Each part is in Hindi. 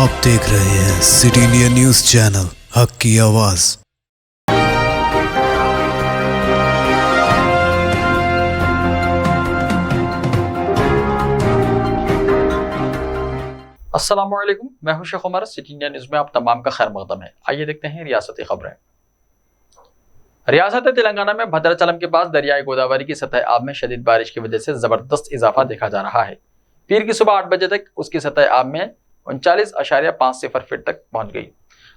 आप देख रहे हैं सिटी इंडिया न्यूज चैनल, हक की आवाज। अस्सलामुअलैकुम, मैं हूं Sheikh Umar. City India news में आप तमाम का खैर मकदम है। आइए देखते हैं रियासती खबरें। रियासत तेलंगाना में भद्राचलम के पास दरियाई गोदावरी की सतह आब में शदीद बारिश की वजह से जबरदस्त इजाफा देखा जा रहा है। पीर की सुबह 8 बजे तक उसकी सतह आब में 39.50 फीट तक पहुंच गई।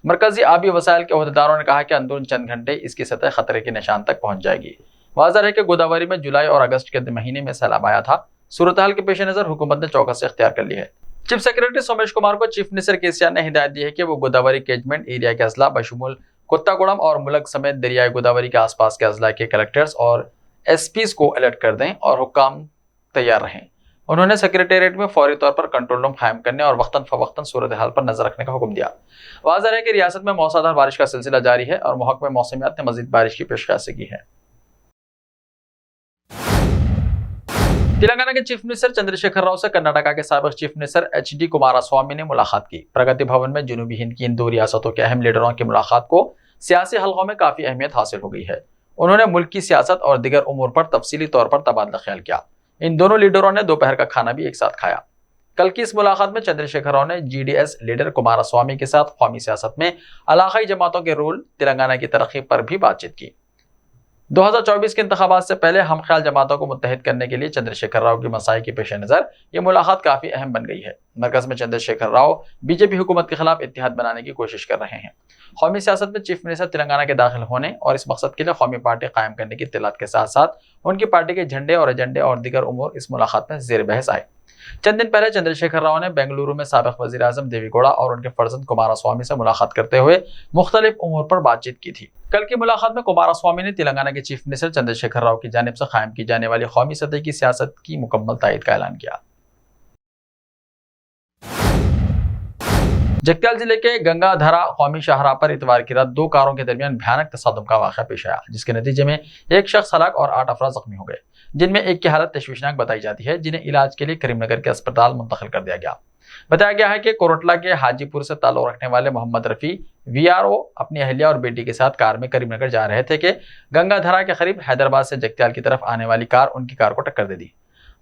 मरकजी आबी वसाइल के अहदेदारों ने कहा कि अंदरून चंद घंटे इसकी सतह खतरे के निशान तक पहुंच जाएगी। वाज़ह है कि गोदावरी में जुलाई और अगस्त के महीने में सैलाब आया था। सूरत हाल के पेश नजर हुकूमत ने चौकसी इख्तियार कर ली है। चीफ सेक्रेटरी सोमेश कुमार को चीफ मिनिस्टर केसीआर ने हिदायत दी है कि वो गोदावरी कैचमेंट एरिया के अजला बशमूल कुत्तागुड़म और मुलक समेत दरियाई गोदावरी के आसपास के अजला के कलेक्टर्स और एसपीज को अलर्ट कर दें और हुक्काम तैयार रहें। उन्होंने सेक्रेटेरिएट में फौरी तौर पर कंट्रोल रूम कायम करने और वक्तन फवक्तन सूरत हाल पर नजर रखने का हुक्म दिया। वाज़ह है कि रियासत में मौसलाधार बारिश का सिलसिला जारी है और महकमे मौसमियात ने मजीद बारिश की पेशकश की है। तेलंगाना के चीफ मिनिस्टर चंद्रशेखर राव से कर्नाटका के साबिक चीफ मिनिस्टर HD कुमारस्वामी ने मुलाकात की। प्रगति भवन में जनूबी हिंद की इन दो रियासतों के अहम लीडरों की मुलाकात को सियासी हलकों में काफी अहमियत हासिल हो गई है। उन्होंने मुल्क की सियासत और दीगर उमूर पर तफसीली तौर पर तबादला ख्याल किया। इन दोनों लीडरों ने दोपहर का खाना भी एक साथ खाया। कल की इस मुलाकात में चंद्रशेखर राव ने GDS लीडर कुमारस्वामी के साथ कौमी सियासत में इलाकाई जमातों के रोल, तेलंगाना की तरक्की पर भी बातचीत की। 2024 के इंतखाबात से पहले हम ख्याल जमातों को मुत्तहिद करने के लिए चंद्रशेखर राव की मसाई के पेश नज़र ये मुलाकात काफी अहम बन गई है। मरकज में चंद्रशेखर राव बीजेपी हुकूमत के खिलाफ इत्तेहाद बनाने की कोशिश कर रहे हैं। कौमी सियासत में चीफ मिनिस्टर तेलंगाना के दाखिल होने और इस मकसद के लिए कौमी पार्टी कायम करने की इत्तलात के साथ साथ उनकी पार्टी के झंडे और एजेंडे और दीगर उमूर इस मुलाकात में ज़ेर बहस आए। चंद दिन पहले चंद्रशेखर राव ने बेंगलुरु में साबिक वज़ीर आज़म देवेगौड़ा और उनके फर्जंद कुमारस्वामी से मुलाकात करते हुए मुख्तलिफ उमूर पर बातचीत की थी। कल की मुलाकात में कुमारस्वामी ने तेलंगाना के चीफ मिनिस्टर चंद्रशेखर राव की जानिब से कायम की जाने वाली कौमी सतह की सियासत की मुकम्मल तायद का ऐलान किया। जगत्याल जिले के गंगाधरा कौमी शाहराह पर इतवार की रात दो कारों के दरमियान भयानक तसादुम का वाक़या पेश आया, जिसके नतीजे में एक शख्स हलाक और 8 अफराद जख्मी हो गए, जिनमें एक की हालत तशवीशनाक बताई जाती है, जिन्हें इलाज के लिए करीमनगर के अस्पताल मुंतकिल कर दिया गया। बताया गया है कि कोरटला के हाजीपुर से ताल्लुक रखने वाले मोहम्मद रफी VRO अपनी अहलिया और बेटी के साथ कार में करीमनगर जा रहे थे कि गंगाधरा के करीब हैदराबाद से जगत्याल की तरफ आने वाली कार उनकी कार को टक्कर दे दी।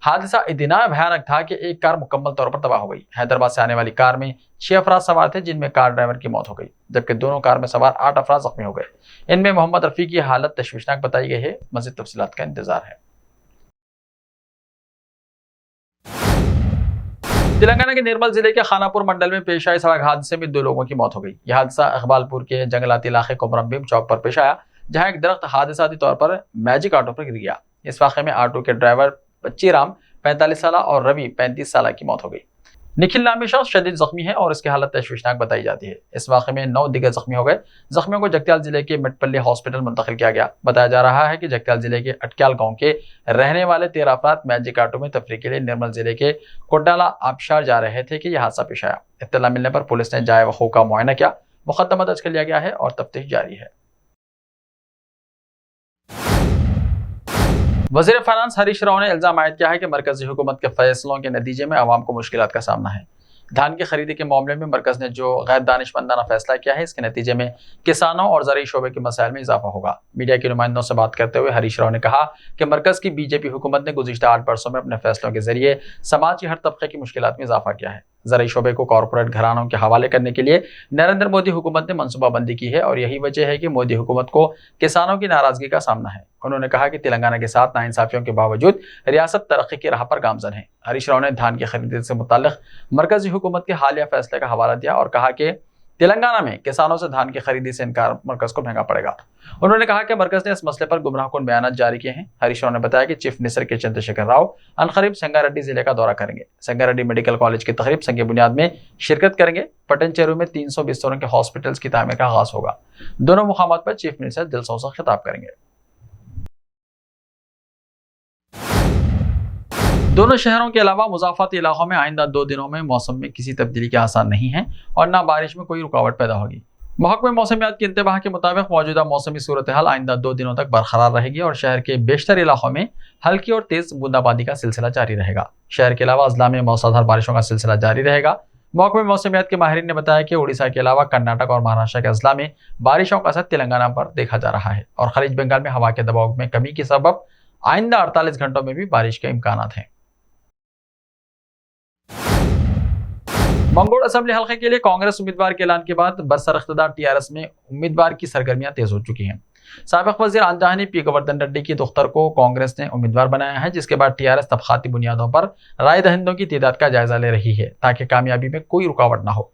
हादसा इतना भयानक था कि एक कार मुकम्मल तौर पर तबाह हो गई। हैदराबाद से आने वाली कार में 6 अफराद सवार थे, जिनमें कार ड्राइवर की मौत हो गई, जबकि दोनों कार में सवार 8 अफराद जख्मी हो गए। इनमें मोहम्मद रफी की हालत तशवीशनाक बताई गई है। मज़ीद तफसीलात का इंतजार है। तेलंगाना के निर्मल जिले के खानापुर मंडल में पेश आए सड़क हादसे में 2 लोगों की मौत हो गई। यह हादसा इकबालपुर के जंगलाती इलाके कोमरमभीम चौक पर पेश आया, जहां एक दरख्त हादसाती तौर पर मैजिक ऑटो पर गिर गया। इस वाक़े में ऑटो के ड्राइवर बच्चीराम 45 साल और रवि 35 साल की मौत हो गई। निखिल नामी शख्स शदीद जख्मी है और इसकी हालत तशवीशनाक बताई जाती है। इस वाक़े में 9 दिगर जख्मी हो गए। जख्मियों को जगत्याल जिले के मिटपल्ली हॉस्पिटल मुंतकिल किया गया। बताया जा रहा है कि जगत्याल जिले के अटक्याल गांव के रहने वाले 13 अफराद मैजिक ऑटो में तफरीह के लिए निर्मल जिले के कोटाला आबशार जा रहे थे कि यह हादसा पेश आया। इत्तला मिलने पर पुलिस ने जाए वक़ू का मुआयना किया। मुकदमा दर्ज कर लिया गया है और तफ्तीश जारी है। वज़ीर फाइनेंस हरीश राव ने इल्जाम आयद किया है कि मरकजी हुकूमत के फैसलों के नतीजे में आवाम को मुश्किलात का सामना है। धान की खरीदी के मामले में मरकज ने जो गैर दानिशमंदाना फैसला किया है, इसके नतीजे में किसानों और ज़राई शोबे के मसाइल में इजाफा होगा। मीडिया के नुमाइंदों से बात करते हुए हरीश राव ने कहा कि मरकज की बीजेपी हुकूमत ने गुज़िश्ता 8 बरसों में अपने फैसलों के जरिए समाज की हर तबके की मुश्किलात में इजाफा किया है। ज़राई शोबे को कॉरपोरेट घरानों के हवाले करने के लिए नरेंद्र मोदी हुकूमत ने मनसूबाबंदी की है और यही वजह है कि मोदी हुकूमत को किसानों की नाराजगी का सामना है। उन्होंने कहा कि तेलंगाना के साथ नाइंसाफियों के बावजूद रियासत तरक्की की राह पर गामजन है। हरीश राव ने धान की खरीदी से मुताल्लिक मरकजी हुकूमत के हालिया फैसले का हवाला दिया और कहा कि तेलंगाना में किसानों से धान की खरीदी से इनकार मरकज को महंगा पड़ेगा। उन्होंने कहा कि मरकज ने इस मसले पर गुमराहकुन बयान जारी किए हैं। हरीश राव ने बताया कि चीफ मिनिस्टर के चंद्रशेखर राव अनकरीब संगारेड्डी जिले का दौरा करेंगे। संगारेड्डी मेडिकल कॉलेज की तकरीब संग बुनियाद में शिरकत करेंगे। पटनचेरू में 300 बिस्तरों के हॉस्पिटल्स की तामीर का आगाज होगा। दोनों मुकामात पर चीफ मिनिस्टर जलसों से खिताब करेंगे। दोनों शहरों के अलावा मुज़ाफ़ाती इलाकों में आइंदा 2 दिनों में मौसम में किसी तब्दीली के आसार नहीं है और न बारिश में कोई रुकावट पैदा होगी। महकमे मौसमियात के इंतबाह के मुताबिक मौजूदा मौसमी सूरत हाल आइंदा 2 दिनों तक बरकरार रहेगी और शहर के बेशतर इलाकों में हल्की और तेज बूंदाबांदी का सिलसिला जारी रहेगा। शहर के अलावा अजला में मौसलाधार बारिशों का सिलसिला जारी रहेगा। महकमे मौसमियात के माहिरीन ने बताया कि उड़ीसा के अलावा कर्नाटक और महाराष्ट्र के अजला में बारिशों का असर तेलंगाना पर देखा जा रहा है और खलीज बंगाल में हवा के दबाव में कमी के सबब आइंदा 48 घंटों में भी बारिश के इम्कान हैं। मंगोड़ असेंबली हल्के के लिए कांग्रेस उम्मीदवार के ऐलान के बाद बरसर इख्तिदार टीआरएस में उम्मीदवार की सरगर्मियां तेज हो चुकी हैं। साबिक वजीर आंजहानी पी गोवर्धन रेड्डी की दुख्तर को कांग्रेस ने उम्मीदवार बनाया है, जिसके बाद टीआरएस तबकाती बुनियादों पर राय दहिंदों की तादाद का जायजा ले रही है ताकि कामयाबी में कोई रुकावट न हो।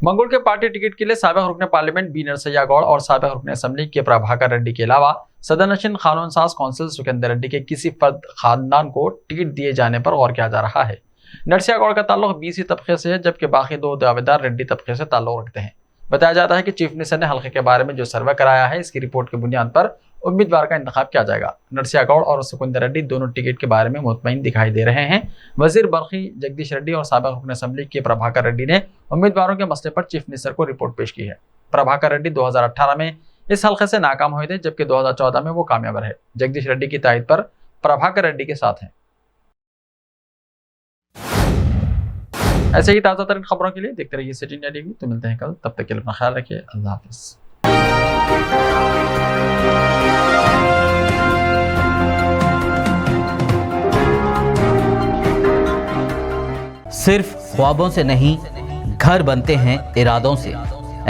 मंगोड़ के पार्टी टिकट के लिए साबिक रुकन पार्लियामेंट बी नरसैया गौड़ और साबिक रुकन असेंबली के प्रभाकर रेड्डी के अलावा सदनशीन कानून साज कौंसिल सुखेंदर रेड्डी के किसी फर्द खानदान को टिकट दिए जाने पर गौर किया जा रहा है। नरसिया गौड़ का ताल्लुक बीसी तबके से है, जबकि बाकी दो दावेदार रेड्डी तबके से ताल्लुक रखते हैं। बताया जाता है कि चीफ मिनिस्टर ने हल्के के बारे में जो सर्वे कराया है, इसकी रिपोर्ट की बुनियाद पर उम्मीदवार का इंतखाब किया जाएगा। नरसिया गौड़ और सुखेंदर रेड्डी दोनों टिकट के बारे में मुतमईन दिखाई दे रहे हैं। वजीर बरखी जगदीश रेड्डी और साबिक रुकन असेंबली के प्रभाकर रेड्डी ने उम्मीदवारों के मसले पर चीफ मिनिस्टर को रिपोर्ट पेश की है। प्रभाकर रेड्डी 2018 में इस हल्के से नाकाम हुए थे, जबकि 2014 में वो कामयाब रहे। जगदीश रेड्डी की तायद पर प्रभाकर रेड्डी के साथ हैं। ऐसे ही ताज़ा तरीन खबरों के लिए देखते रहिए सिटी इंडिया टीवी। तो मिलते हैं कल, तब तक के लिए अपना ख्याल रखिए। अल्लाह हाफिज़। सिर्फ ख्वाबों से नहीं, घर बनते हैं इरादों से।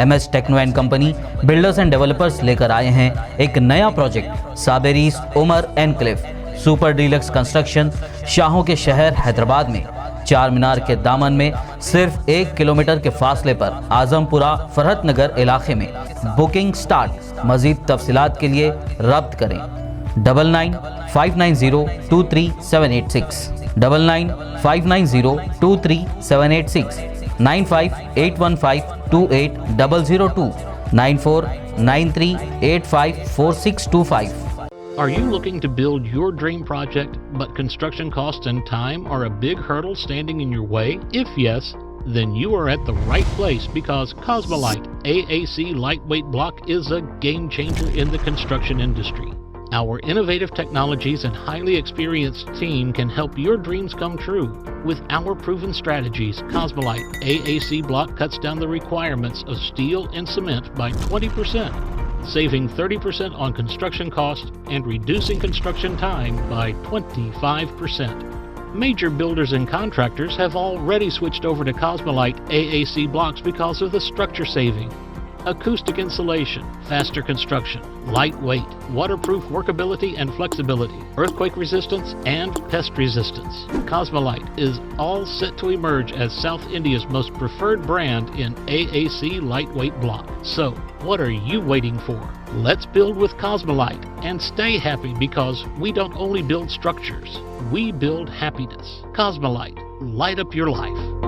MS techno and company builders and developers लेकर आए हैं एक नया project Saberis Umar enclave super deluxe construction. शाहों के शहर हैदराबाद में चार मीनार के दामन में सिर्फ 1 किलोमीटर के फासले पर आजमपुरा फरहत नगर इलाके में बुकिंग स्टार्ट। मजीद तफसीलात के लिए रब्त करें 9959023786 9959023786 9581528002 9493854625। Are you looking to build your dream project, but construction costs and time are a big hurdle standing in your way? If yes, then you are at the right place, because Cosmolite AAC lightweight block is a game changer in the construction industry. Our innovative technologies and highly experienced team can help your dreams come true. With our proven strategies, Cosmolite AAC block cuts down the requirements of steel and cement by 20%. Saving 30% on construction costs and reducing construction time by 25%. Major builders and contractors have already switched over to Cosmolite AAC blocks because of the structure saving. Acoustic insulation, faster construction, lightweight, waterproof workability and flexibility, earthquake resistance and pest resistance. Cosmolite is all set to emerge as South India's most preferred brand in AAC lightweight block. So, what are you waiting for? Let's build with Cosmolite and stay happy, because we don't only build structures, we build happiness. Cosmolite, light up your life.